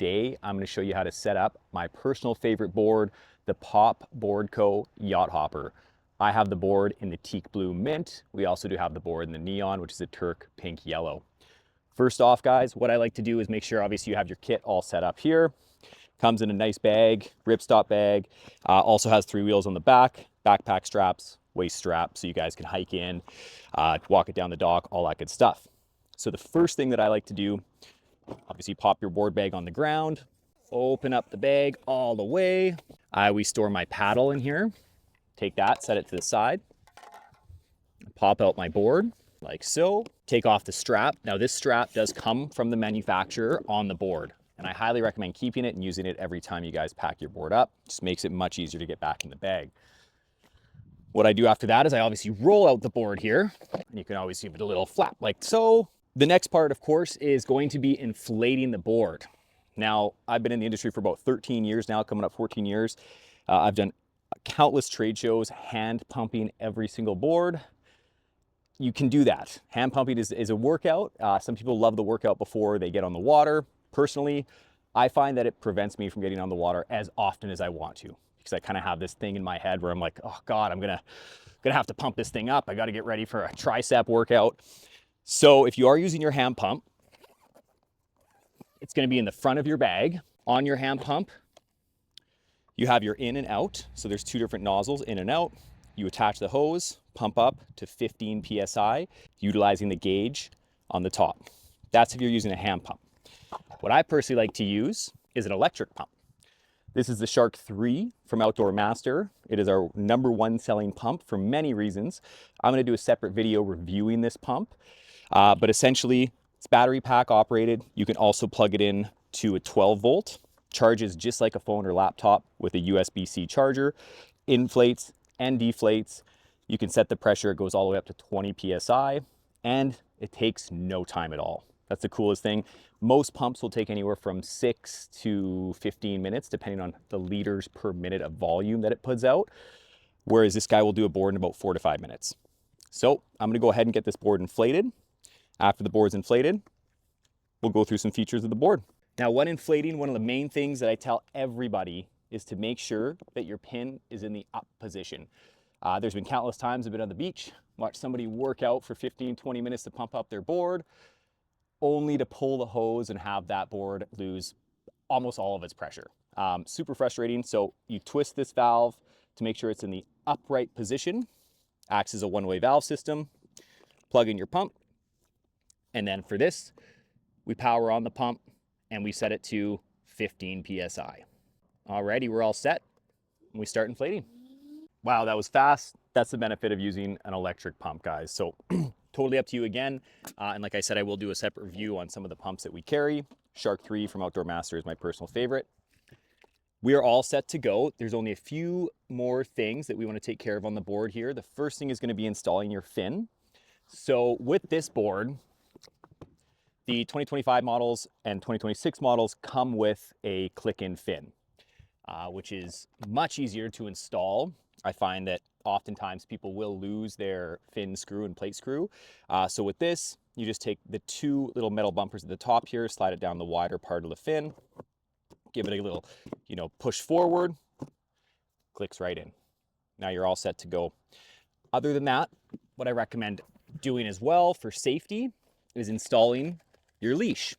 today I'm going to show you how to set up my personal favorite board, the Pop Board Co. Yacht Hopper. I have the board in the Teak Blue Mint. We also do have the board in the Neon, which is a Turq Pink Yellow. First off, guys, what I like to do is make sure obviously you have your kit all set up here. Comes in a nice bag, ripstop bag. Also has 3 wheels on the back, backpack straps, waist strap, so you guys can hike in, walk it down the dock, all that good stuff. So the first thing that I like to do, obviously pop your board bag on the ground, open up the bag all the way. I always store my paddle in here. Take that, set it to the side. Pop out my board like so. Take off the strap. Now this strap does come from the manufacturer on the board, and I highly recommend keeping it and using it every time you guys pack your board up. Just makes it much easier to get back in the bag. What I do after that is I obviously roll out the board here, and you can always give it a little flap like so. The next part, of course, is going to be inflating the board. Now, I've been in the industry for about 13 years now, coming up 14 years. I've done countless trade shows, hand pumping every single board. You can do that. Hand pumping is a workout. Some people love the workout before they get on the water. Personally, I find that it prevents me from getting on the water as often as I want to, because I kind of have this thing in my head where I'm like, oh God, I'm gonna have to pump this thing up. I got to get ready for a tricep workout. So if you are using your hand pump, it's going to be in the front of your bag. On your hand pump, you have your in and out. So there's 2 different nozzles, in and out. You attach the hose, pump up to 15 PSI, utilizing the gauge on the top. That's if you're using a hand pump. What I personally like to use is an electric pump. This is the Shark 3 from Outdoor Master. It is our #1 selling pump for many reasons. I'm going to do a separate video reviewing this pump. But essentially, it's battery pack operated. You can also plug it in to a 12 volt. Charges just like a phone or laptop with a USB-C charger. Inflates and deflates. You can set the pressure. It goes all the way up to 20 PSI. And it takes no time at all. That's the coolest thing. Most pumps will take anywhere from 6 to 15 minutes, depending on the liters per minute of volume that it puts out. Whereas this guy will do a board in about 4 to 5 minutes. So I'm going to go ahead and get this board inflated. After the board's inflated, we'll go through some features of the board. Now, when inflating, one of the main things that I tell everybody is to make sure that your pin is in the up position. There's been countless times I've been on the beach, watch somebody work out for 15, 20 minutes to pump up their board, only to pull the hose and have that board lose almost all of its pressure. Super frustrating. So you twist this valve to make sure it's in the upright position. Acts as a one-way valve system. Plug in your pump. And then for this, we power on the pump and we set it to 15 PSI. Alrighty, we're all set. And we start inflating. Wow, that was fast. That's the benefit of using an electric pump, guys. So totally up to you again. And like I said, I will do a separate review on some of the pumps that we carry. Shark 3 from Outdoor Master is my personal favorite. We are all set to go. There's only a few more things that we want to take care of on the board here. The first thing is going to be installing your fin. So with this board, the 2025 models and 2026 models come with a click-in fin, which is much easier to install. I find that oftentimes people will lose their fin screw and plate screw. So with this, you just take the 2 little metal bumpers at the top here, slide it down the wider part of the fin, give it a little, push forward, clicks right in. Now you're all set to go. Other than that, what I recommend doing as well for safety is installing your leash.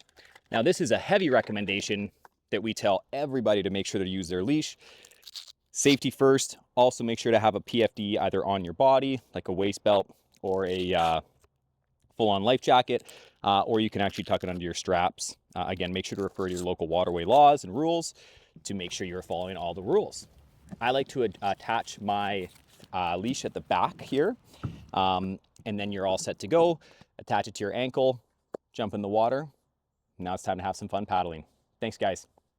Now this is a heavy recommendation that we tell everybody to make sure to use their leash. Safety first. Also make sure to have a PFD either on your body, like a waist belt or a full-on life jacket, or you can actually tuck it under your straps. Again, make sure to refer to your local waterway laws and rules to make sure you're following all the rules. I like to attach my leash at the back here, and then you're all set to go. Attach it to your ankle, jump in the water. Now it's time to have some fun paddling. Thanks, guys.